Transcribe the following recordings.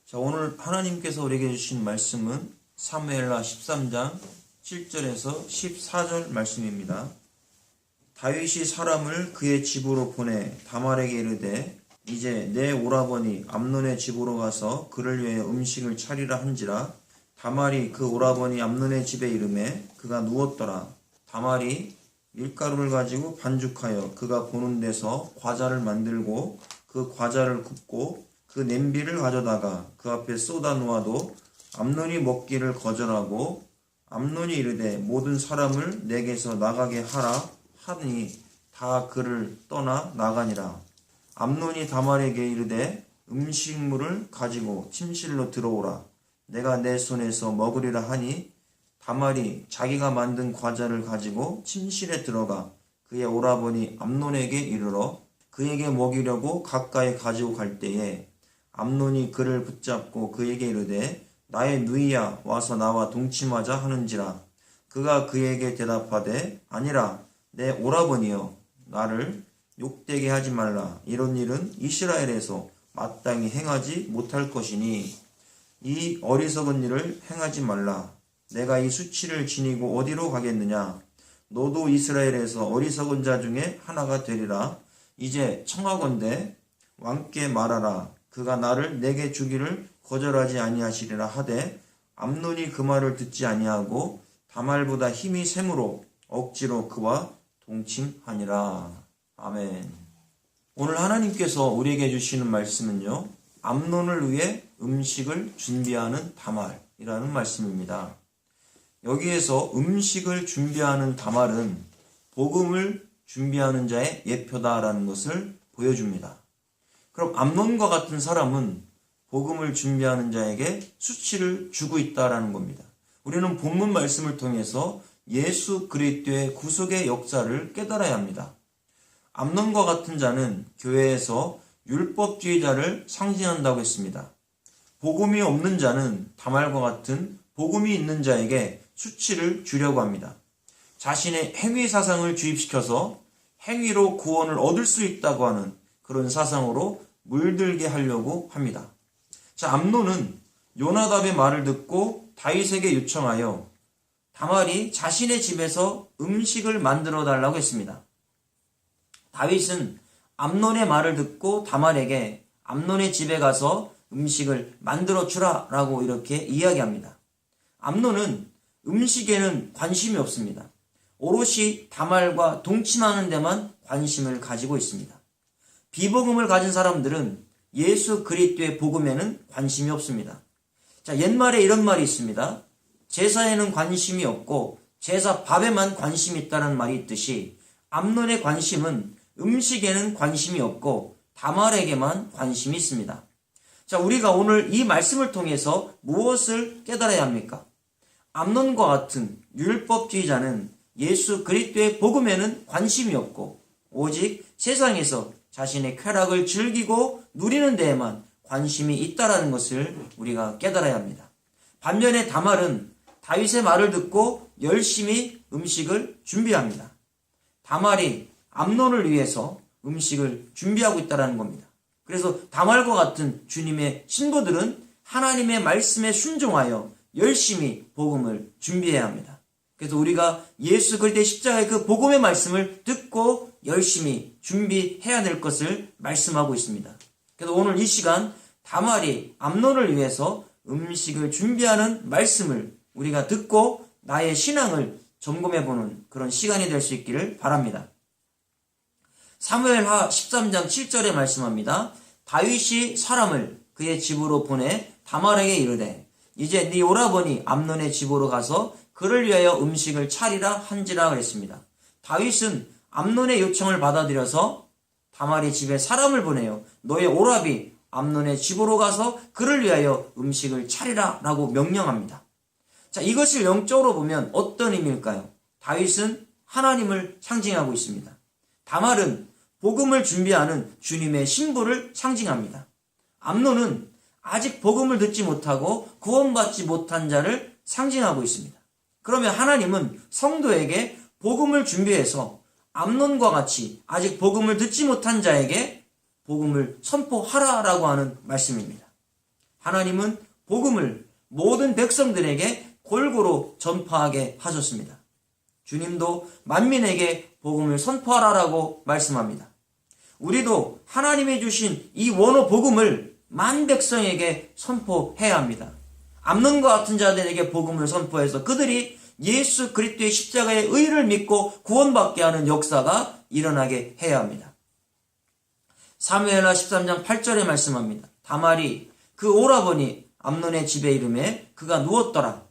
자, 오늘 하나님께서 우리에게 주신 말씀은 사무엘하 13장 7절에서 14절 말씀입니다. 다윗이 사람을 그의 집으로 보내 다말에게 이르되 이제 내 오라버니 암논의 집으로 가서 그를 위하여 음식을 차리라 한지라. 다말이 그 오라버니 암논의 집에 이르매 그가 누웠더라. 다말이 밀가루를 가지고 반죽하여 그가 보는 데서 과자를 만들고 그 과자를 굽고 그 냄비를 가져다가 그 앞에 쏟아 놓아도 암논이 먹기를 거절하고 암논이 이르되 모든 사람을 내게서 나가게 하라 하니 다 그를 떠나 나가니라. 암논이 다말에게 이르되 음식물을 가지고 침실로 들어오라. 내가 내 손에서 먹으리라 하니 다말이 자기가 만든 과자를 가지고 침실에 들어가 그의 오라버니 암논에게 이르러 그에게 먹이려고 가까이 가지고 갈 때에 암논이 그를 붙잡고 그에게 이르되 나의 누이야 와서 나와 동침하자 하는지라. 그가 그에게 대답하되 아니라 내 오라버니여 나를 욕되게 하지 말라. 이런 일은 이스라엘에서 마땅히 행하지 못할 것이니 이 어리석은 일을 행하지 말라. 내가 이 수치를 지니고 어디로 가겠느냐. 너도 이스라엘에서 어리석은 자 중에 하나가 되리라. 이제 청하건대 왕께 말하라. 그가 나를 내게 주기를 거절하지 아니하시리라 하되 암논이 그 말을 듣지 아니하고 다말보다 힘이 세므로 억지로 그와 동침하니라. 아멘. 오늘 하나님께서 우리에게 주시는 말씀은요, 암논을 위해 음식을 준비하는 다말이라는 말씀입니다. 여기에서 음식을 준비하는 다말은 복음을 준비하는 자의 예표다라는 것을 보여줍니다. 그럼 암논과 같은 사람은 복음을 준비하는 자에게 수치를 주고 있다라는 겁니다. 우리는 본문 말씀을 통해서 예수 그리스도의 구속의 역사를 깨달아야 합니다. 암논과 같은 자는 교회에서 율법주의자를 상징한다고 했습니다. 복음이 없는 자는 다말과 같은 복음이 있는 자에게 수치를 주려고 합니다. 자신의 행위 사상을 주입시켜서 행위로 구원을 얻을 수 있다고 하는 그런 사상으로 물들게 하려고 합니다. 자, 암논은 요나답의 말을 듣고 다윗에게 요청하여 다말이 자신의 집에서 음식을 만들어 달라고 했습니다. 다윗은 암논의 말을 듣고 다말에게 암논의 집에 가서 음식을 만들어 주라 라고 이렇게 이야기합니다. 암논은 음식에는 관심이 없습니다. 오롯이 다말과 동침하는 데만 관심을 가지고 있습니다. 비복음을 가진 사람들은 예수 그리스도의 복음에는 관심이 없습니다. 자, 옛말에 이런 말이 있습니다. 제사에는 관심이 없고 제사 밥에만 관심이 있다는 말이 있듯이 암논의 관심은 음식에는 관심이 없고 다말에게만 관심이 있습니다. 자, 우리가 오늘 이 말씀을 통해서 무엇을 깨달아야 합니까? 암논과 같은 율법주의자는 예수 그리스도의 복음에는 관심이 없고 오직 세상에서 자신의 쾌락을 즐기고 누리는 데에만 관심이 있다라는 것을 우리가 깨달아야 합니다. 반면에 다말은 다윗의 말을 듣고 열심히 음식을 준비합니다. 다말이 암논을 위해서 음식을 준비하고 있다는 겁니다. 그래서 다말과 같은 주님의 신부들은 하나님의 말씀에 순종하여 열심히 복음을 준비해야 합니다. 그래서 우리가 예수 그리스도의 십자가의 그 복음의 말씀을 듣고 열심히 준비해야 될 것을 말씀하고 있습니다. 그래서 오늘 이 시간 다말이 암논을 위해서 음식을 준비하는 말씀을 우리가 듣고 나의 신앙을 점검해보는 그런 시간이 될 수 있기를 바랍니다. 사무엘하 13장 7절에 말씀합니다. 다윗이 사람을 그의 집으로 보내 다말에게 이르되 이제 네 오라버니 암논의 집으로 가서 그를 위하여 음식을 차리라 한지라 그랬습니다. 다윗은 암논의 요청을 받아들여서 다말의 집에 사람을 보내요. 너의 오라비 암논의 집으로 가서 그를 위하여 음식을 차리라 라고 명령합니다. 자, 이것을 영적으로 보면 어떤 의미일까요? 다윗은 하나님을 상징하고 있습니다. 다말은 복음을 준비하는 주님의 신부를 상징합니다. 암논은 아직 복음을 듣지 못하고 구원받지 못한 자를 상징하고 있습니다. 그러면 하나님은 성도에게 복음을 준비해서 암논과 같이 아직 복음을 듣지 못한 자에게 복음을 선포하라라고 하는 말씀입니다. 하나님은 복음을 모든 백성들에게 골고루 전파하게 하셨습니다. 주님도 만민에게 복음을 선포하라라고 말씀합니다. 우리도 하나님이 주신 이 원어 복음을 만 백성에게 선포해야 합니다. 암논과 같은 자들에게 복음을 선포해서 그들이 예수 그리스도의 십자가의 의를 믿고 구원받게 하는 역사가 일어나게 해야 합니다. 사무엘하 13장 8절에 말씀합니다. 다말이 그 오라버니 암논의 집에 이르매 그가 누웠더라.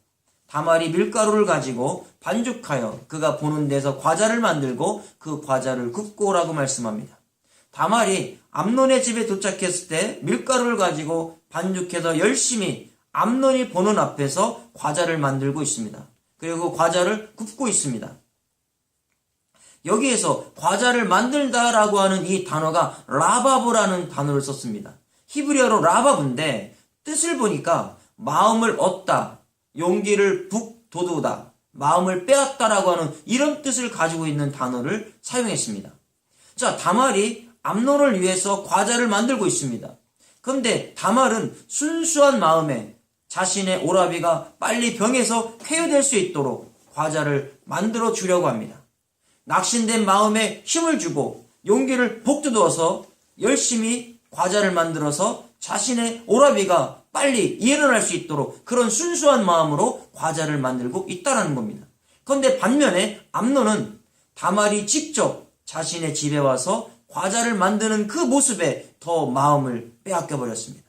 다말이 밀가루를 가지고 반죽하여 그가 보는 데서 과자를 만들고 그 과자를 굽고 오라고 말씀합니다. 다말이 암논의 집에 도착했을 때 밀가루를 가지고 반죽해서 열심히 암논이 보는 앞에서 과자를 만들고 있습니다. 그리고 과자를 굽고 있습니다. 여기에서 과자를 만들다라고 하는 이 단어가 라바브라는 단어를 썼습니다. 히브리어로 라바브인데 뜻을 보니까 마음을 얻다, 용기를 북돋우다, 마음을 빼앗다라고 하는 이런 뜻을 가지고 있는 단어를 사용했습니다. 자, 다말이 암논을 위해서 과자를 만들고 있습니다. 그런데 다말은 순수한 마음에 자신의 오라비가 빨리 병에서 쾌유될 수 있도록 과자를 만들어 주려고 합니다. 낙심된 마음에 힘을 주고 용기를 북돋워서 열심히 과자를 만들어서 자신의 오라비가 빨리 일어날 수 있도록 그런 순수한 마음으로 과자를 만들고 있다는 겁니다. 그런데 반면에 암논은 다말이 직접 자신의 집에 와서 과자를 만드는 그 모습에 더 마음을 빼앗겨 버렸습니다.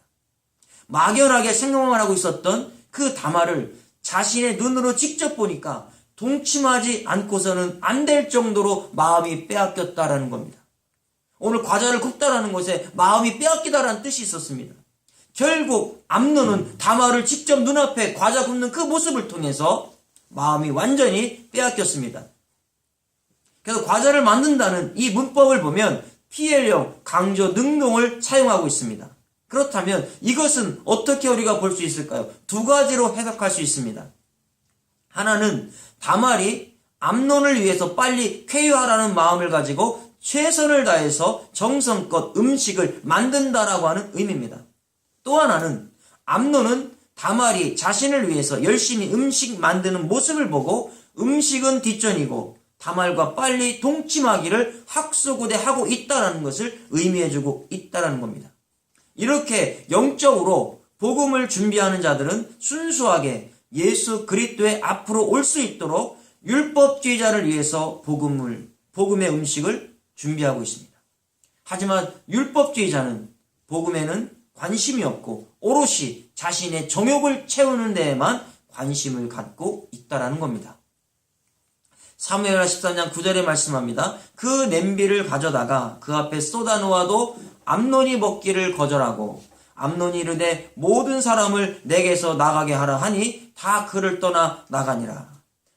막연하게 생각만 하고 있었던 그 다말을 자신의 눈으로 직접 보니까 동침하지 않고서는 안 될 정도로 마음이 빼앗겼다라는 겁니다. 오늘 과자를 굽다라는 것에 마음이 빼앗기다라는 뜻이 있었습니다. 결국 암논은 다말을 직접 눈앞에 과자 굽는 그 모습을 통해서 마음이 완전히 빼앗겼습니다. 그래서 과자를 만든다는 이 문법을 보면 PL형 강조 능동을 사용하고 있습니다. 그렇다면 이것은 어떻게 우리가 볼 수 있을까요? 두 가지로 해석할 수 있습니다. 하나는 다말이 암논을 위해서 빨리 쾌유하라는 마음을 가지고 최선을 다해서 정성껏 음식을 만든다라고 하는 의미입니다. 또 하나는 암논은 다말이 자신을 위해서 열심히 음식 만드는 모습을 보고 음식은 뒷전이고 다말과 빨리 동침하기를 학수고대하고 있다는 것을 의미해주고 있다는 겁니다. 이렇게 영적으로 복음을 준비하는 자들은 순수하게 예수 그리스도의 앞으로 올 수 있도록 율법주의자를 위해서 복음의 음식을 준비하고 있습니다. 하지만 율법주의자는 복음에는 관심이 없고 오롯이 자신의 정욕을 채우는 데에만 관심을 갖고 있다는 겁니다. 사무엘하 13장 9절에 말씀합니다. 그 냄비를 가져다가 그 앞에 쏟아놓아도 암논이 먹기를 거절하고 암논이 이르되 모든 사람을 내게서 나가게 하라 하니 다 그를 떠나 나가니라.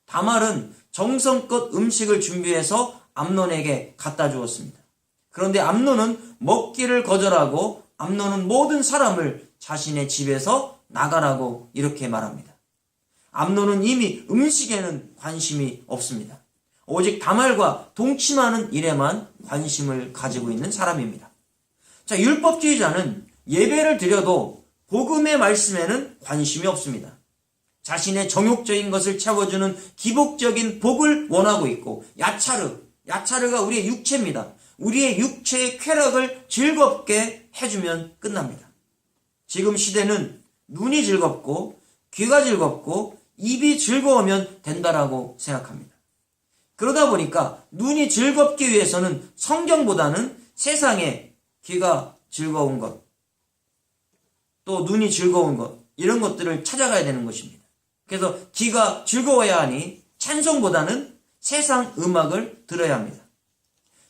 다말은 정성껏 음식을 준비해서 암논에게 갖다 주었습니다. 그런데 암논은 먹기를 거절하고 암논은 모든 사람을 자신의 집에서 나가라고 이렇게 말합니다. 암논은 이미 음식에는 관심이 없습니다. 오직 다말과 동침하는 일에만 관심을 가지고 있는 사람입니다. 자, 율법주의자는 예배를 드려도 복음의 말씀에는 관심이 없습니다. 자신의 정욕적인 것을 채워주는 기복적인 복을 원하고 있고 야차르가 우리의 육체입니다. 우리의 육체의 쾌락을 즐겁게 해주면 끝납니다. 지금 시대는 눈이 즐겁고 귀가 즐겁고 입이 즐거우면 된다라고 생각합니다. 그러다 보니까 눈이 즐겁기 위해서는 성경보다는 세상에 귀가 즐거운 것, 또 눈이 즐거운 것, 이런 것들을 찾아가야 되는 것입니다. 그래서 귀가 즐거워야 하니 찬송보다는 세상 음악을 들어야 합니다.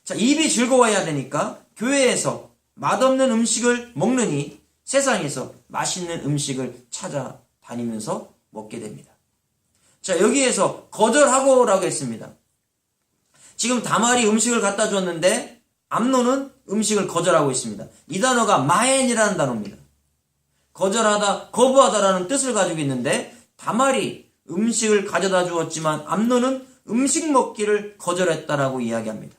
자, 입이 즐거워야 되니까 교회에서 맛없는 음식을 먹느니 세상에서 맛있는 음식을 찾아다니면서 먹게 됩니다. 자, 여기에서 거절하고라고 했습니다. 지금 다말이 음식을 갖다 줬는데 암논은 음식을 거절하고 있습니다. 이 단어가 마엔이라는 단어입니다. 거절하다, 거부하다라는 뜻을 가지고 있는데 다말이 음식을 가져다 주었지만 암논은 음식 먹기를 거절했다라고 이야기합니다.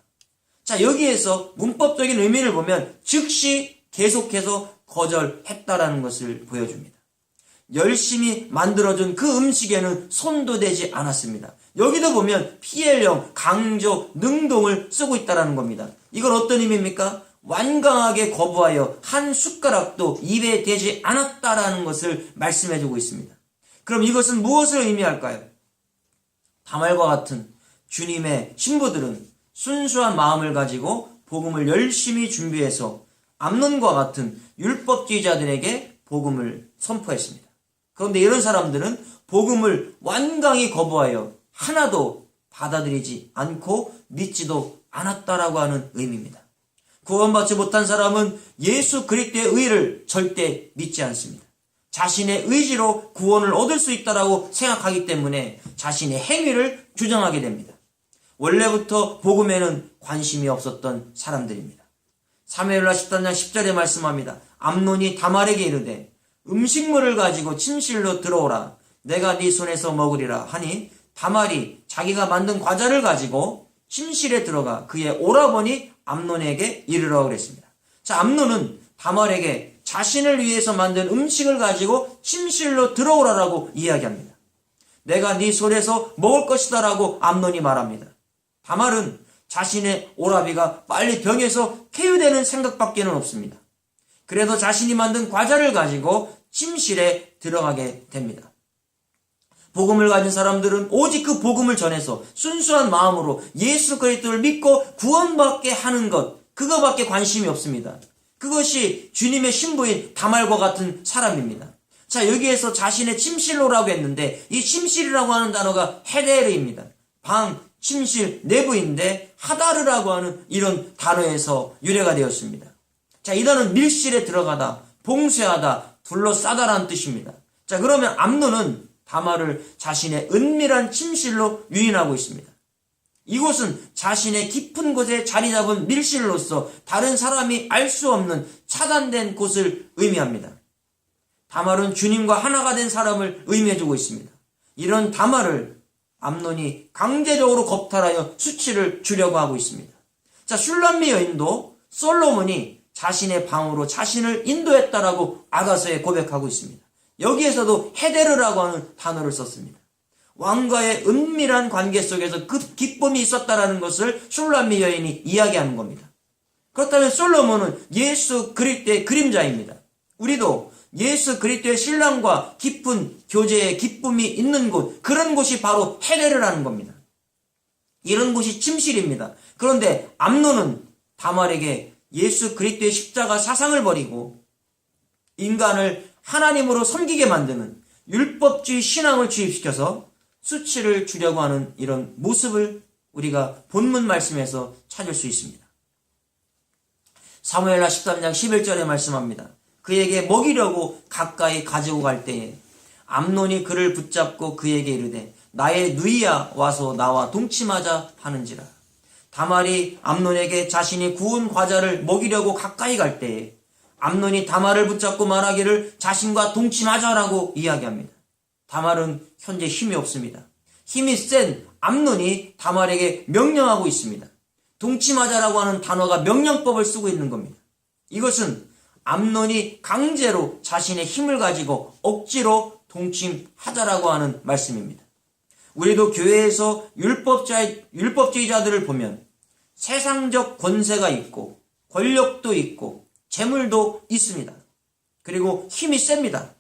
자, 여기에서 문법적인 의미를 보면 즉시 계속해서 거절했다라는 것을 보여줍니다. 열심히 만들어준 그 음식에는 손도 대지 않았습니다. 여기도 보면 PL형 강조 능동을 쓰고 있다는 겁니다. 이건 어떤 의미입니까? 완강하게 거부하여 한 숟가락도 입에 대지 않았다라는 것을 말씀해주고 있습니다. 그럼 이것은 무엇을 의미할까요? 다말과 같은 주님의 신부들은 순수한 마음을 가지고 복음을 열심히 준비해서 암논과 같은 율법주의자들에게 복음을 선포했습니다. 그런데 이런 사람들은 복음을 완강히 거부하여 하나도 받아들이지 않고 믿지도 않았다라고 하는 의미입니다. 구원받지 못한 사람은 예수 그리스도의 의를 절대 믿지 않습니다. 자신의 의지로 구원을 얻을 수 있다라고 생각하기 때문에 자신의 행위를 주장하게 됩니다. 원래부터 복음에는 관심이 없었던 사람들입니다. 사무엘하 13장 10절에 말씀합니다. 암논이 다말에게 이르되 음식물을 가지고 침실로 들어오라. 내가 네 손에서 먹으리라 하니 다말이 자기가 만든 과자를 가지고 침실에 들어가 그의 오라버니 암논에게 이르라고 그랬습니다. 자, 암논은 다말에게 자신을 위해서 만든 음식을 가지고 침실로 들어오라라고 이야기합니다. 내가 네 손에서 먹을 것이다 라고 암논이 말합니다. 다말은 자신의 오라비가 빨리 병에서 쾌유되는 생각밖에는 없습니다. 그래서 자신이 만든 과자를 가지고 침실에 들어가게 됩니다. 복음을 가진 사람들은 오직 그 복음을 전해서 순수한 마음으로 예수 그리스도를 믿고 구원받게 하는 것, 그거밖에 관심이 없습니다. 그것이 주님의 신부인 다말과 같은 사람입니다. 자, 여기에서 자신의 침실로라고 했는데 이 침실이라고 하는 단어가 헤데르입니다. 방, 침실, 내부인데 하다르라고 하는 이런 단어에서 유래가 되었습니다. 자, 이 단어는 밀실에 들어가다, 봉쇄하다, 둘러싸다라는 뜻입니다. 자, 그러면 암논은 다말을 자신의 은밀한 침실로 유인하고 있습니다. 이곳은 자신의 깊은 곳에 자리 잡은 밀실로서 다른 사람이 알 수 없는 차단된 곳을 의미합니다. 다말은 주님과 하나가 된 사람을 의미해주고 있습니다. 이런 다말을 암논이 강제적으로 겁탈하여 수치를 주려고 하고 있습니다. 자, 슐람미 여인도 솔로몬이 자신의 방으로 자신을 인도했다라고 아가서에 고백하고 있습니다. 여기에서도 헤데르라고 하는 단어를 썼습니다. 왕과의 은밀한 관계 속에서 그 기쁨이 있었다라는 것을 슐람미 여인이 이야기하는 겁니다. 그렇다면 솔로몬은 예수 그리스도의 그림자입니다. 우리도 예수 그리스도의 신랑과 깊은 교제의 기쁨이 있는 곳, 그런 곳이 바로 헤데르라는 겁니다. 이런 곳이 침실입니다. 그런데 암논은 다말에게 예수 그리스도의 십자가 사상을 버리고 인간을 하나님으로 섬기게 만드는 율법주의 신앙을 주입시켜서 수치를 주려고 하는 이런 모습을 우리가 본문 말씀에서 찾을 수 있습니다. 사무엘하 13장 11절에 말씀합니다. 그에게 먹이려고 가까이 가지고 갈 때에 암논이 그를 붙잡고 그에게 이르되 나의 누이야 와서 나와 동침하자 하는지라. 다말이 암논에게 자신이 구운 과자를 먹이려고 가까이 갈 때에 암논이 다말을 붙잡고 말하기를 자신과 동침하자라고 이야기합니다. 다말은 현재 힘이 없습니다. 힘이 센 암논이 다말에게 명령하고 있습니다. 동침하자라고 하는 단어가 명령법을 쓰고 있는 겁니다. 이것은 암논이 강제로 자신의 힘을 가지고 억지로 동침하자라고 하는 말씀입니다. 우리도 교회에서 율법주의자들을 보면 세상적 권세가 있고 권력도 있고 재물도 있습니다. 그리고 힘이 셉니다.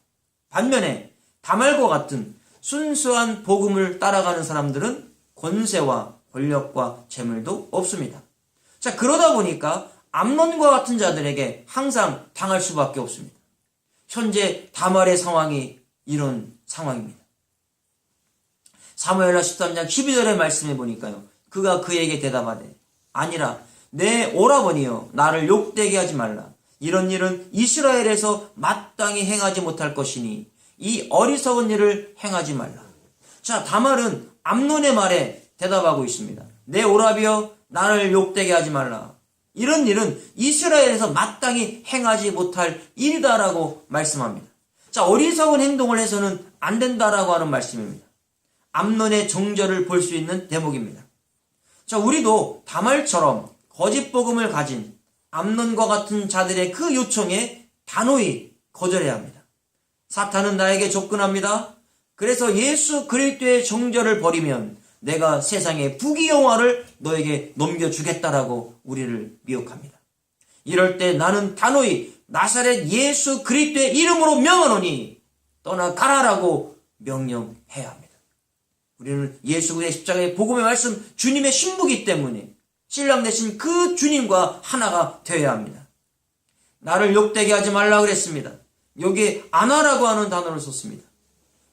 반면에 다말과 같은 순수한 복음을 따라가는 사람들은 권세와 권력과 재물도 없습니다. 자, 그러다 보니까 암논과 같은 자들에게 항상 당할 수밖에 없습니다. 현재 다말의 상황이 이런 상황입니다. 사무엘하 13장 12절의 말씀해 보니까요. 그가 그에게 대답하되 아니라 내 오라버니여 나를 욕되게 하지 말라. 이런 일은 이스라엘에서 마땅히 행하지 못할 것이니 이 어리석은 일을 행하지 말라. 자, 다말은 암논의 말에 대답하고 있습니다. 내 오라비여 나를 욕되게 하지 말라. 이런 일은 이스라엘에서 마땅히 행하지 못할 일이다라고 말씀합니다. 자, 어리석은 행동을 해서는 안 된다라고 하는 말씀입니다. 암논의 정절을 볼 수 있는 대목입니다. 자, 우리도 다말처럼 거짓 복음을 가진 암논과 같은 자들의 그 요청에 단호히 거절해야 합니다. 사탄은 나에게 접근합니다. 그래서 예수 그리스도의 정죄를 버리면 내가 세상의 부귀영화를 너에게 넘겨주겠다라고 우리를 미혹합니다. 이럴 때 나는 단호히 나사렛 예수 그리스도의 이름으로 명하노니 떠나가라라고 명령해야 합니다. 우리는 예수 그리스도의 십자가의 복음의 말씀 주님의 신부이기 때문에 신랑 되신 그 주님과 하나가 되어야 합니다. 나를 욕되게 하지 말라 그랬습니다. 여기에 안하라고 하는 단어를 썼습니다.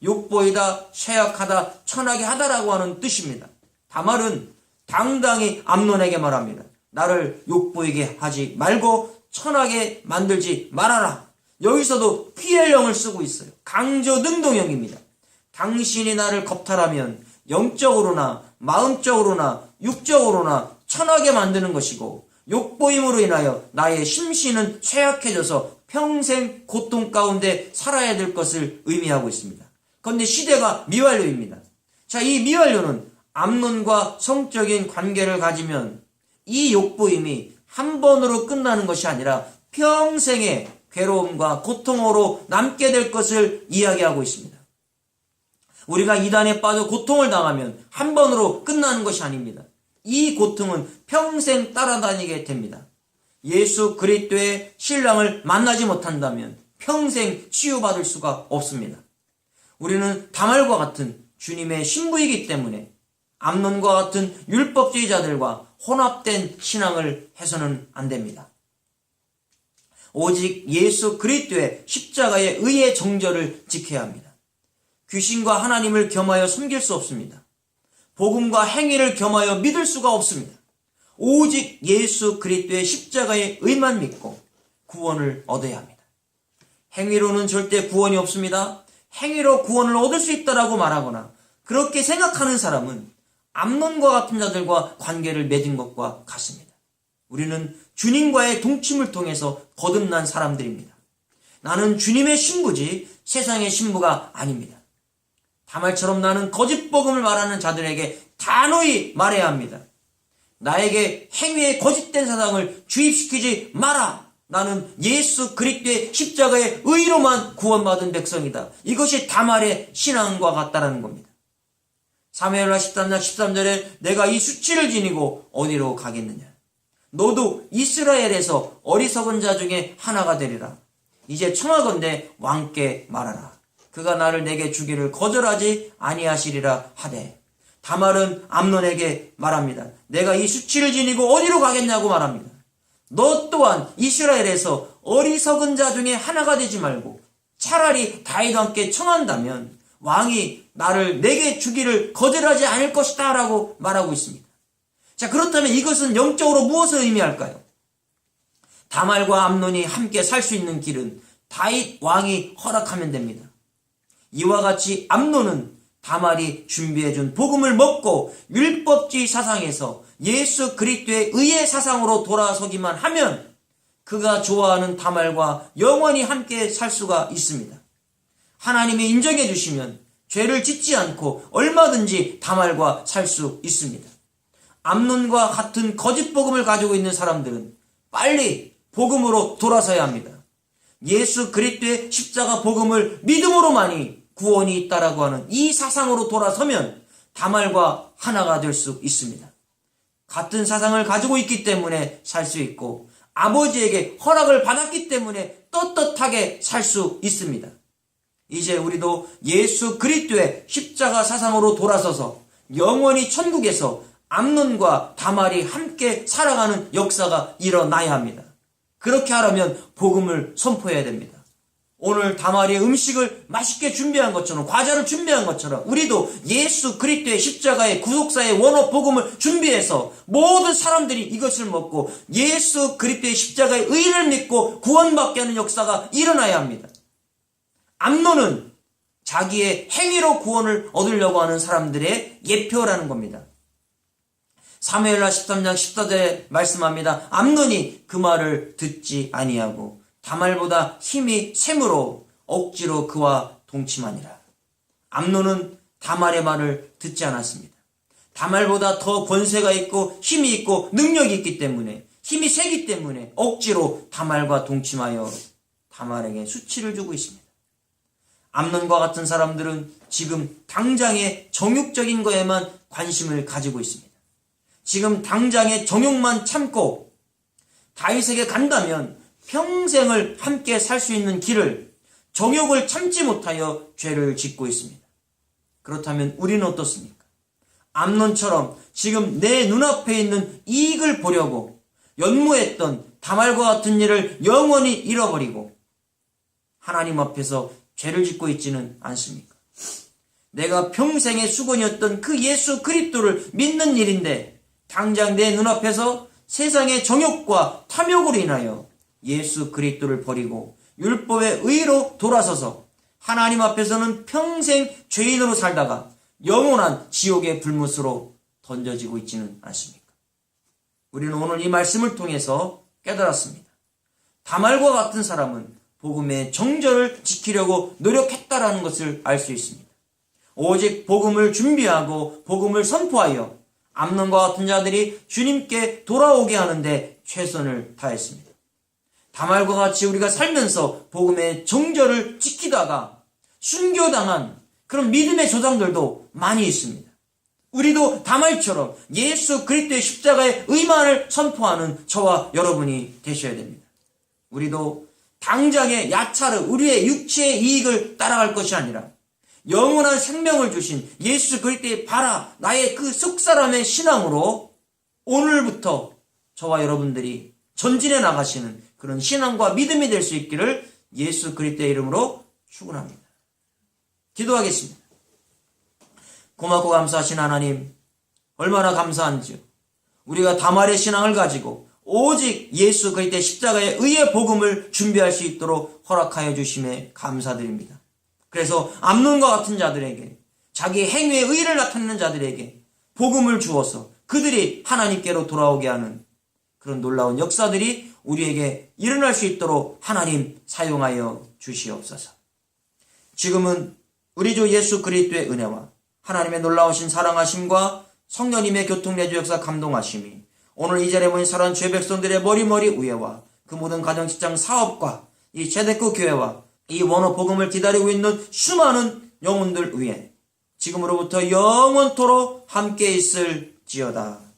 욕보이다, 쇠약하다, 천하게 하다라고 하는 뜻입니다. 다말은 당당히 암논에게 말합니다. 나를 욕보이게 하지 말고 천하게 만들지 말아라. 여기서도 피해령을 쓰고 있어요. 강조능동형입니다. 당신이 나를 겁탈하면 영적으로나 마음적으로나 육적으로나 천하게 만드는 것이고 욕보임으로 인하여 나의 심신은 쇠약해져서 평생 고통 가운데 살아야 될 것을 의미하고 있습니다. 그런데 시대가 미완료입니다. 자, 이 미완료는 암논과 성적인 관계를 가지면 이 욕보임이 한 번으로 끝나는 것이 아니라 평생의 괴로움과 고통으로 남게 될 것을 이야기하고 있습니다. 우리가 이단에 빠져 고통을 당하면 한 번으로 끝나는 것이 아닙니다. 이 고통은 평생 따라다니게 됩니다. 예수 그리스도의 신랑을 만나지 못한다면 평생 치유받을 수가 없습니다. 우리는 다말과 같은 주님의 신부이기 때문에 암논과 같은 율법주의자들과 혼합된 신앙을 해서는 안 됩니다. 오직 예수 그리스도의 십자가의 의의 정절을 지켜야 합니다. 귀신과 하나님을 겸하여 숨길 수 없습니다. 복음과 행위를 겸하여 믿을 수가 없습니다. 오직 예수 그리스도의 십자가의 의만 믿고 구원을 얻어야 합니다. 행위로는 절대 구원이 없습니다. 행위로 구원을 얻을 수 있다라고 말하거나 그렇게 생각하는 사람은 암논과 같은 자들과 관계를 맺은 것과 같습니다. 우리는 주님과의 동침을 통해서 거듭난 사람들입니다. 나는 주님의 신부지 세상의 신부가 아닙니다. 다말처럼 나는 거짓 복음을 말하는 자들에게 단호히 말해야 합니다. 나에게 행위의 거짓된 사상을 주입시키지 마라. 나는 예수 그리스도의 십자가의 의로만 구원받은 백성이다. 이것이 다말의 신앙과 같다라는 겁니다. 사무엘하 13장 13절에 내가 이 수치를 지니고 어디로 가겠느냐. 너도 이스라엘에서 어리석은 자 중에 하나가 되리라. 이제 청하건대 왕께 말하라. 그가 나를 내게 주기를 거절하지 아니하시리라 하되. 다말은 암논에게 말합니다. 내가 이 수치를 지니고 어디로 가겠냐고 말합니다. 너 또한 이스라엘에서 어리석은 자 중에 하나가 되지 말고 차라리 다윗과 함께 청한다면 왕이 나를 내게 주기를 거절하지 않을 것이다 라고 말하고 있습니다. 자, 그렇다면 이것은 영적으로 무엇을 의미할까요? 다말과 암논이 함께 살 수 있는 길은 다윗 왕이 허락하면 됩니다. 이와 같이 암논은 다말이 준비해준 복음을 먹고 율법주의 사상에서 예수 그리스도의 의의 사상으로 돌아서기만 하면 그가 좋아하는 다말과 영원히 함께 살 수가 있습니다. 하나님이 인정해 주시면 죄를 짓지 않고 얼마든지 다말과 살 수 있습니다. 암논과 같은 거짓 복음을 가지고 있는 사람들은 빨리 복음으로 돌아서야 합니다. 예수 그리스도의 십자가 복음을 믿음으로만이 구원이 있다라고 하는 이 사상으로 돌아서면 다말과 하나가 될 수 있습니다. 같은 사상을 가지고 있기 때문에 살 수 있고 아버지에게 허락을 받았기 때문에 떳떳하게 살 수 있습니다. 이제 우리도 예수 그리스도의 십자가 사상으로 돌아서서 영원히 천국에서 암논과 다말이 함께 살아가는 역사가 일어나야 합니다. 그렇게 하려면 복음을 선포해야 됩니다. 오늘 다말이 음식을 맛있게 준비한 것처럼 과자를 준비한 것처럼 우리도 예수 그리스도의 십자가의 구속사의 원어 복음을 준비해서 모든 사람들이 이것을 먹고 예수 그리스도의 십자가의 의를 믿고 구원받게 하는 역사가 일어나야 합니다. 암논은 자기의 행위로 구원을 얻으려고 하는 사람들의 예표라는 겁니다. 사무엘하 13장 14절에 말씀합니다. 암논이 그 말을 듣지 아니하고 다말보다 힘이 셈으로 억지로 그와 동침하니라. 암논은 다말의 말을 듣지 않았습니다. 다말보다 더 권세가 있고 힘이 있고 능력이 있기 때문에 힘이 세기 때문에 억지로 다말과 동침하여 다말에게 수치를 주고 있습니다. 암논과 같은 사람들은 지금 당장의 정욕적인 거에만 관심을 가지고 있습니다. 지금 당장의 정욕만 참고 다윗에게 간다면 평생을 함께 살 수 있는 길을 정욕을 참지 못하여 죄를 짓고 있습니다. 그렇다면 우리는 어떻습니까? 암논처럼 지금 내 눈앞에 있는 이익을 보려고 연모했던 다말과 같은 일을 영원히 잃어버리고 하나님 앞에서 죄를 짓고 있지는 않습니까? 내가 평생의 수건이었던 그 예수 그리스도를 믿는 일인데 당장 내 눈앞에서 세상의 정욕과 탐욕으로 인하여 예수 그리스도를 버리고 율법의 의로 돌아서서 하나님 앞에서는 평생 죄인으로 살다가 영원한 지옥의 불못으로 던져지고 있지는 않습니까? 우리는 오늘 이 말씀을 통해서 깨달았습니다. 다말과 같은 사람은 복음의 정절을 지키려고 노력했다라는 것을 알 수 있습니다. 오직 복음을 준비하고 복음을 선포하여 암논과 같은 자들이 주님께 돌아오게 하는데 최선을 다했습니다. 다말과 같이 우리가 살면서 복음의 정절을 지키다가 순교당한 그런 믿음의 조상들도 많이 있습니다. 우리도 다말처럼 예수 그리스도의 십자가의 의만을 선포하는 저와 여러분이 되셔야 됩니다. 우리도 당장의 야차르 우리의 육체의 이익을 따라갈 것이 아니라 영원한 생명을 주신 예수 그리스도의 바라 나의 그 속사람의 신앙으로 오늘부터 저와 여러분들이 전진해 나가시는 그런 신앙과 믿음이 될 수 있기를 예수 그리스도의 이름으로 축원합니다. 기도하겠습니다. 고맙고 감사하신 하나님, 얼마나 감사한지요. 우리가 다말의 신앙을 가지고 오직 예수 그리스도의 십자가의 의의 복음을 준비할 수 있도록 허락하여 주심에 감사드립니다. 그래서 암논과 같은 자들에게 자기 행위의 의를 나타내는 자들에게 복음을 주어서 그들이 하나님께로 돌아오게 하는 그런 놀라운 역사들이 우리에게 일어날 수 있도록 하나님 사용하여 주시옵소서. 지금은 우리 주 예수 그리스도의 은혜와 하나님의 놀라우신 사랑하심과 성령님의 교통내주 역사 감동하심이 오늘 이 자리에 모인 사랑하는 죄 백성들의 머리머리 위에와 그 모든 가정 직장 사업과 이 제데크 교회와 이 원어 복음을 기다리고 있는 수많은 영혼들 위에 지금으로부터 영원토록 함께 있을지어다.